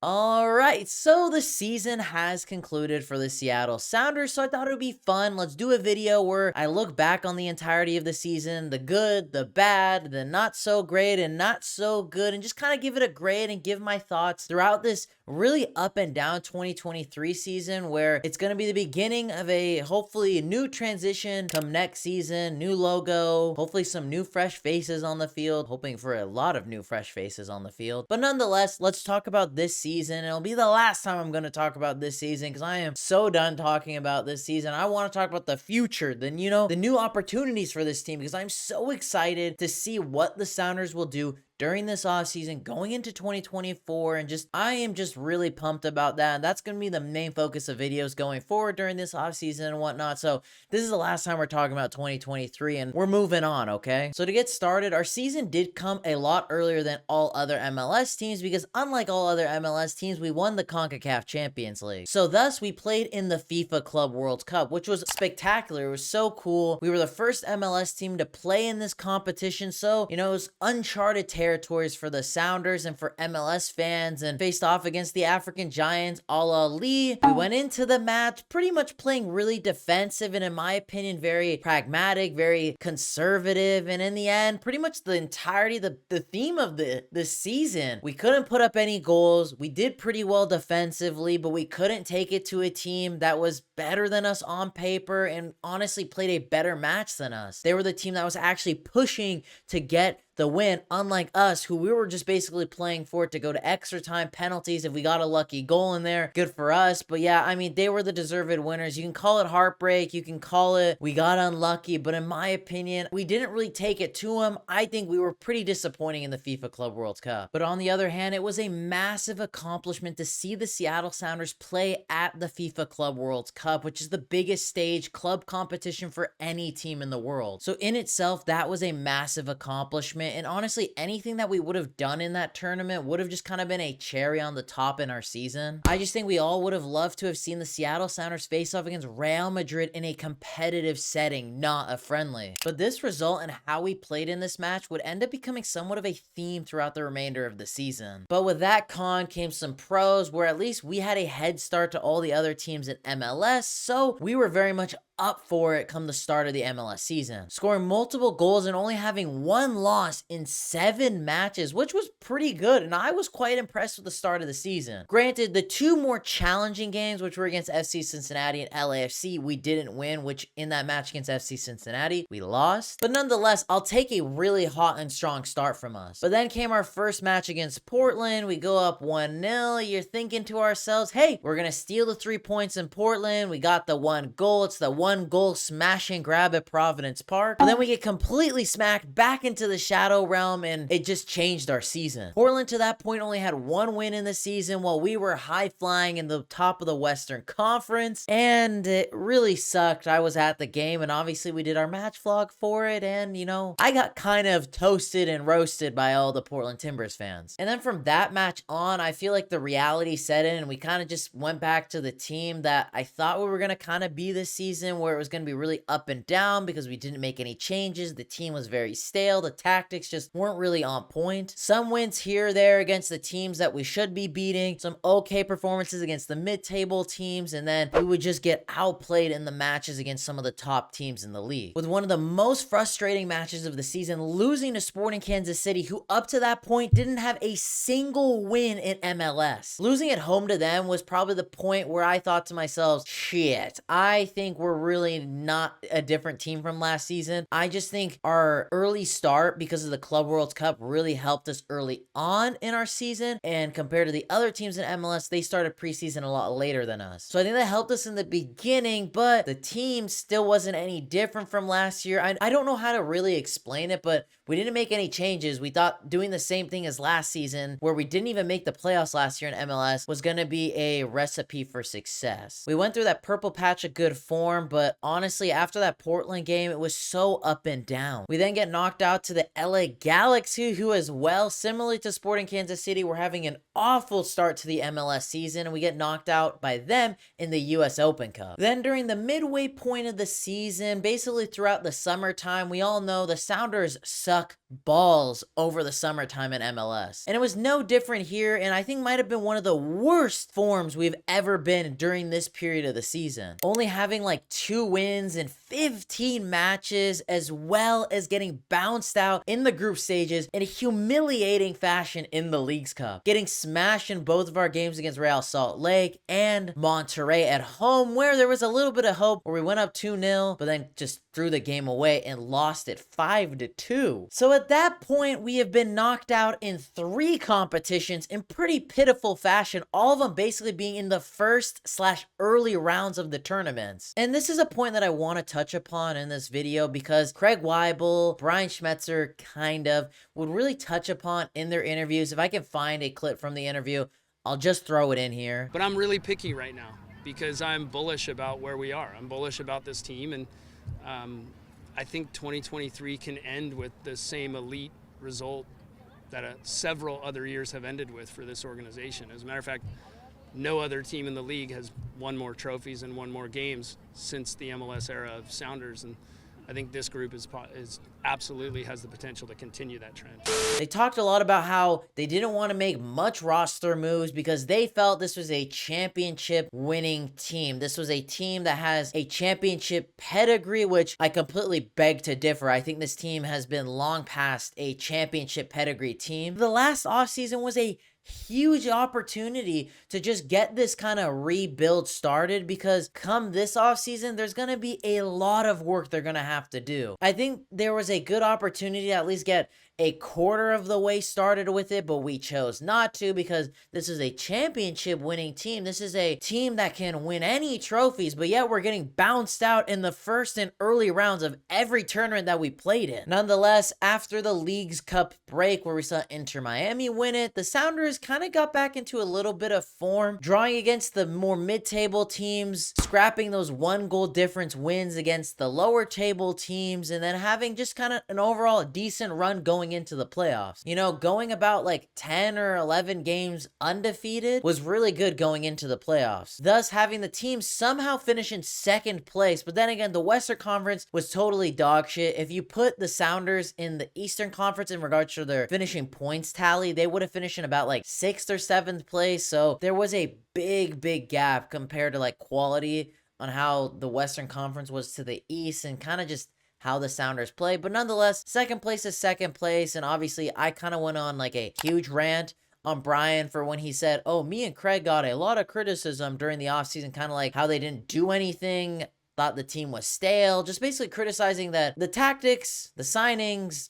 All right, so the season has concluded for the Seattle Sounders, so I thought it would be fun. Let's do a video where I look back on the entirety of the season, the good, the bad, the not so great, and not so good, and just kind of give it a grade and give my thoughts throughout this really up and down 2023 season, where it's going to be the beginning of a hopefully new transition come next season, new logo, hopefully some new fresh faces on the field, hoping for a lot of new fresh faces on the field. But nonetheless, let's talk about this season. It'll be the last time I'm going to talk about this season because I am so done talking about this season. I want to talk about the future, then the new opportunities for this team, because I'm so excited to see what the Sounders will do during this offseason going into 2024, and I am just really pumped about that. And that's going to be the main focus of videos going forward during this offseason and whatnot. So this is the last time we're talking about 2023 and we're moving on, okay? So to get started, our season did come a lot earlier than all other MLS teams because unlike all other MLS teams, we won the CONCACAF Champions League. So thus we played in the FIFA Club World Cup, which was spectacular. It was so cool. We were the first MLS team to play in this competition. So, it was uncharted territories for the Sounders and for MLS fans, and faced off against the African Giants Al Ahly. We went into the match pretty much playing really defensive and in my opinion very pragmatic, very conservative, and in the end pretty much the entirety the theme of the season, we couldn't put up any goals. We did pretty well defensively, but we couldn't take it to a team that was better than us on paper and honestly played a better match than us. They were the team that was actually pushing to get the win, unlike us, who we were just basically playing for it to go to extra time, penalties. If we got a lucky goal in there, good for us. But yeah, I mean, they were the deserved winners. You can call it heartbreak, you can call it we got unlucky, but in my opinion, we didn't really take it to them. I think we were pretty disappointing in the FIFA Club World Cup. But on the other hand, it was a massive accomplishment to see the Seattle Sounders play at the FIFA Club World Cup, which is the biggest stage club competition for any team in the world. So in itself, that was a massive accomplishment. And honestly, anything that we would have done in that tournament would have just kind of been a cherry on the top in our season. I just think we all would have loved to have seen the Seattle Sounders face off against Real Madrid in a competitive setting, not a friendly. But this result and how we played in this match would end up becoming somewhat of a theme throughout the remainder of the season. But with that con came some pros, where at least we had a head start to all the other teams in MLS, so we were very much up for it come the start of the MLS season, scoring multiple goals and only having one loss in 7 matches, which was pretty good, and I was quite impressed with the start of the season. Granted, the 2 more challenging games, which were against FC Cincinnati and LAFC, we didn't win, which in that match against FC Cincinnati, we lost. But nonetheless, I'll take a really hot and strong start from us. But then came our first match against Portland. We go up 1-0. You're thinking to ourselves, hey, we're gonna steal the 3 points in Portland. We got the 1 goal. It's the 1 goal smash and grab at Providence Park. But then we get completely smacked back into the shadow realm, and it just changed our season. Portland to that point only had 1 win in the season, while we were high flying in the top of the Western Conference, and it really sucked. I was at the game, and obviously we did our match vlog for it, and I got kind of toasted and roasted by all the Portland Timbers fans. And then from that match on, I feel like the reality set in, and we kind of just went back to the team that I thought we were going to kind of be this season, where it was going to be really up and down because we didn't make any changes. The team was very stale. The tactics just weren't really on point. Some wins here or there against the teams that we should be beating, some okay performances against the mid-table teams, and then we would just get outplayed in the matches against some of the top teams in the league. With one of the most frustrating matches of the season, losing to Sporting Kansas City, who up to that point didn't have a single win in MLS. Losing at home to them was probably the point where I thought to myself, shit, I think we're really not a different team from last season. I just think our early start because of the Club World Cup really helped us early on in our season, and compared to the other teams in MLS, they started preseason a lot later than us. So I think that helped us in the beginning, but the team still wasn't any different from last year. I don't know how to really explain it, but we didn't make any changes. We thought doing the same thing as last season, where we didn't even make the playoffs last year in MLS, was going to be a recipe for success. We went through that purple patch of good form, but honestly, after that Portland game, it was so up and down. We then get knocked out to the LA Galaxy, who as well, similarly to Sporting Kansas City, were having an awful start to the MLS season, and we get knocked out by them in the US Open Cup. Then during the midway point of the season, basically throughout the summertime, we all know the Sounders suck balls over the summertime in MLS. And it was no different here, and I think might have been one of the worst forms we've ever been during this period of the season. Only having like 2 wins in 15 matches, as well as getting bounced out in the group stages in a humiliating fashion in the Leagues Cup. Getting smashed in both of our games against Real Salt Lake and Montero at home, where there was a little bit of hope, where we went up 2-0, but then just threw the game away and lost it 5-2. So at that point, we have been knocked out in 3 competitions in pretty pitiful fashion, all of them basically being in the first/early rounds of the tournaments. And this is a point that I want to touch upon in this video, because Craig Weibel, Brian Schmetzer kind of would really touch upon in their interviews. If I can find a clip from the interview, I'll just throw it in here. But I'm really picky right now because I'm bullish about where we are. I'm bullish about this team, and I think 2023 can end with the same elite result that several other years have ended with for this organization. As a matter of fact, no other team in the league has won more trophies and won more games since the MLS era of Sounders, and I think this group is absolutely has the potential to continue that trend. They talked a lot about how they didn't want to make much roster moves because they felt this was a championship winning team. This was a team that has a championship pedigree, which I completely beg to differ. I think this team has been long past a championship pedigree team. The last offseason was a huge opportunity to just get this kind of rebuild started, because come this offseason, there's going to be a lot of work they're going to have to do. I think there was a good opportunity to at least get a quarter of the way started with it, but we chose not to, because this is a championship winning team. This is a team that can win any trophies, but yet we're getting bounced out in the first and early rounds of every tournament that we played in. Nonetheless, after the Leagues Cup break where we saw Inter Miami win it, the Sounders kind of got back into a little bit of form, drawing against the more mid-table teams, scrapping those 1-goal difference wins against the lower table teams, and then having just kind of an overall decent run going into the playoffs. You know, going about like 10 or 11 games undefeated was really good going into the playoffs. Thus, having the team somehow finish in 2nd place, but then again, the Western Conference was totally dog shit. If you put the Sounders in the Eastern Conference in regards to their finishing points tally, they would have finished in about like 6th or 7th place. So there was a big gap compared to like quality on how the Western Conference was to the East, and kind of just how the Sounders play. But nonetheless, 2nd place is 2nd place. And obviously I kind of went on like a huge rant on Brian for when he said, oh, me and Craig got a lot of criticism during the offseason, kind of like how they didn't do anything, thought the team was stale, just basically criticizing that the tactics, the signings,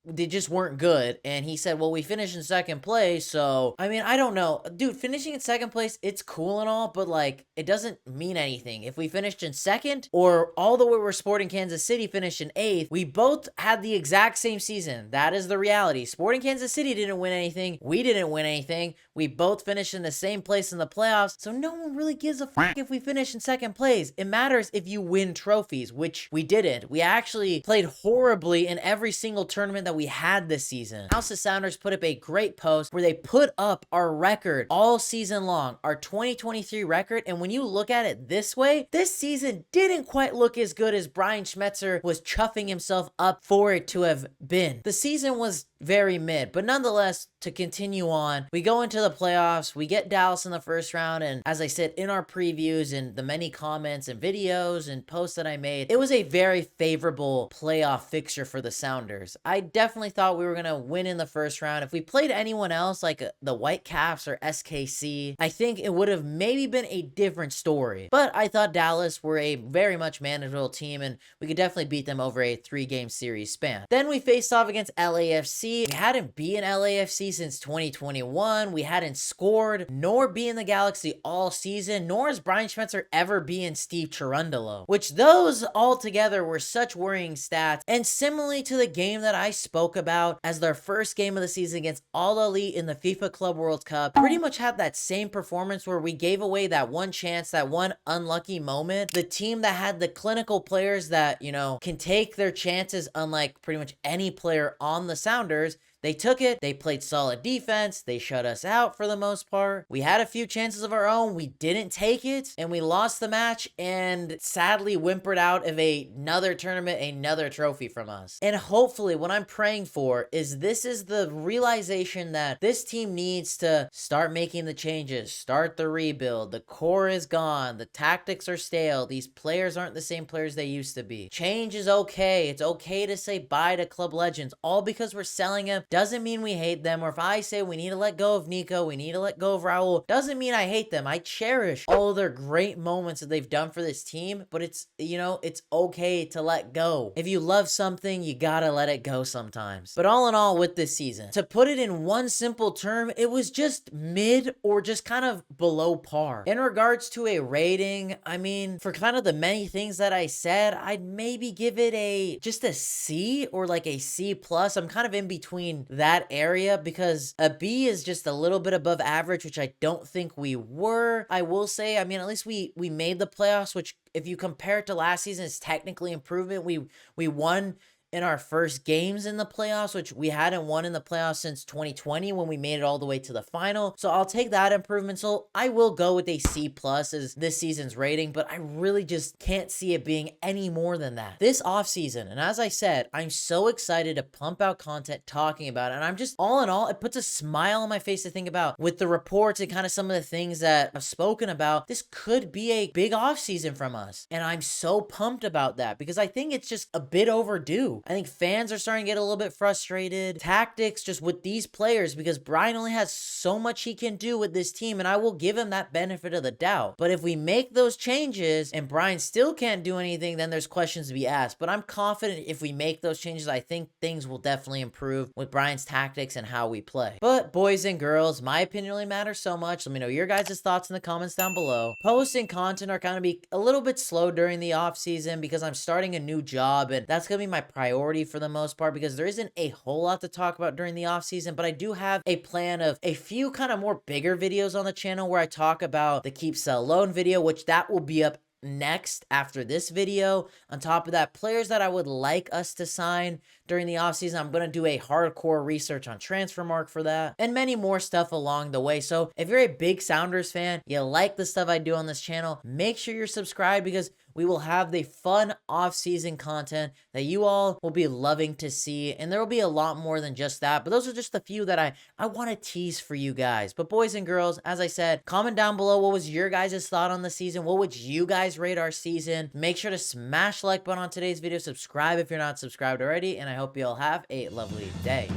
they just weren't good. And he said, well, we finished in 2nd place, so I mean, I don't know, dude. Finishing in 2nd place, it's cool and all, but like, it doesn't mean anything. If we finished in 2nd, or all the way where Sporting Kansas City finished in 8th, we both had the exact same season. That is the reality. Sporting Kansas City didn't win anything, we didn't win anything, we both finished in the same place in the playoffs, so no one really gives a fuck if we finish in 2nd place. It matters if you win trophies, which we didn't. We actually played horribly in every single tournament that we had this season. House of Sounders put up a great post where they put up our record all season long, our 2023 record, and when you look at it this way, this season didn't quite look as good as Brian Schmetzer was chuffing himself up for it to have been. The season was very mid, but nonetheless, to continue on, we go into the playoffs, we get Dallas in the first round, and as I said in our previews and the many comments and videos and posts that I made, it was a very favorable playoff fixture for the Sounders. I definitely thought we were going to win in the first round. If we played anyone else like the Whitecaps or SKC, I think it would have maybe been a different story. But I thought Dallas were a very much manageable team, and we could definitely beat them over a 3-game series span. Then we faced off against LAFC. We hadn't beaten LAFC since 2021. We hadn't scored nor beaten the Galaxy all season, nor has Brian Schmetzer ever beaten Steve Cherundolo, which those all together were such worrying stats. And similarly to the game that I spoke about as their first game of the season against All Elite in the FIFA Club World Cup, pretty much had that same performance where we gave away that one chance, that one unlucky moment. The team that had the clinical players that, you know, can take their chances, unlike pretty much any player on the Sounders, They took it, they played solid defense, they shut us out for the most part. We had a few chances of our own, we didn't take it, and we lost the match, and sadly whimpered out of another tournament, another trophy from us. And hopefully what I'm praying for is this is the realization that this team needs to start making the changes, start the rebuild. The core is gone, the tactics are stale, these players aren't the same players they used to be. Change is okay. It's okay to say bye to club legends. All because we're selling them doesn't mean we hate them. Or if I say we need to let go of Nico, we need to let go of Raúl, doesn't mean I hate them. I cherish all their great moments that they've done for this team, but it's, you know, it's okay to let go. If you love something, you gotta let it go sometimes. But all in all, with this season, to put it in one simple term, it was just mid or just kind of below par. In regards to a rating, I mean, for kind of the many things that I said, I'd maybe give it just a C or like a C plus. I'm kind of in between that area because a B is just a little bit above average, which I don't think we were. I will say, I mean, at least we made the playoffs, which if you compare it to last season, is technically improvement. We won in our first games in the playoffs, which we hadn't won in the playoffs since 2020 when we made it all the way to the final. So I'll take that improvement. So I will go with a C plus as this season's rating, but I really just can't see it being any more than that. This offseason, and as I said, I'm so excited to pump out content talking about it. And I'm just, all in all, it puts a smile on my face to think about with the reports and kind of some of the things that I've spoken about. This could be a big offseason from us. And I'm so pumped about that because I think it's just a bit overdue. I think fans are starting to get a little bit frustrated. Tactics just with these players because Brian only has so much he can do with this team, and I will give him that benefit of the doubt. But if we make those changes and Brian still can't do anything, then there's questions to be asked. But I'm confident if we make those changes, I think things will definitely improve with Brian's tactics and how we play. But boys and girls, my opinion really matters so much. Let me know your guys' thoughts in the comments down below. Posting content are going to be a little bit slow during the off season because I'm starting a new job, and that's going to be my priority for the most part because there isn't a whole lot to talk about during the off season. But I do have a plan of a few kind of more bigger videos on the channel where I talk about the keep sell loan video, which that will be up next after this video. On top of that, players that I would like us to sign during the offseason, I'm going to do a hardcore research on Transfermarkt for that, and many more stuff along the way. So if you're a big Sounders fan, you like the stuff I do on this channel, make sure you're subscribed because we will have the fun off-season content that you all will be loving to see, and there will be a lot more than just that, but those are just a few that I want to tease for you guys. But boys and girls, as I said, comment down below what was your guys' thought on the season. What would you guys rate our season? Make sure to smash the like button on today's video, subscribe if you're not subscribed already, and I hope you all have a lovely day.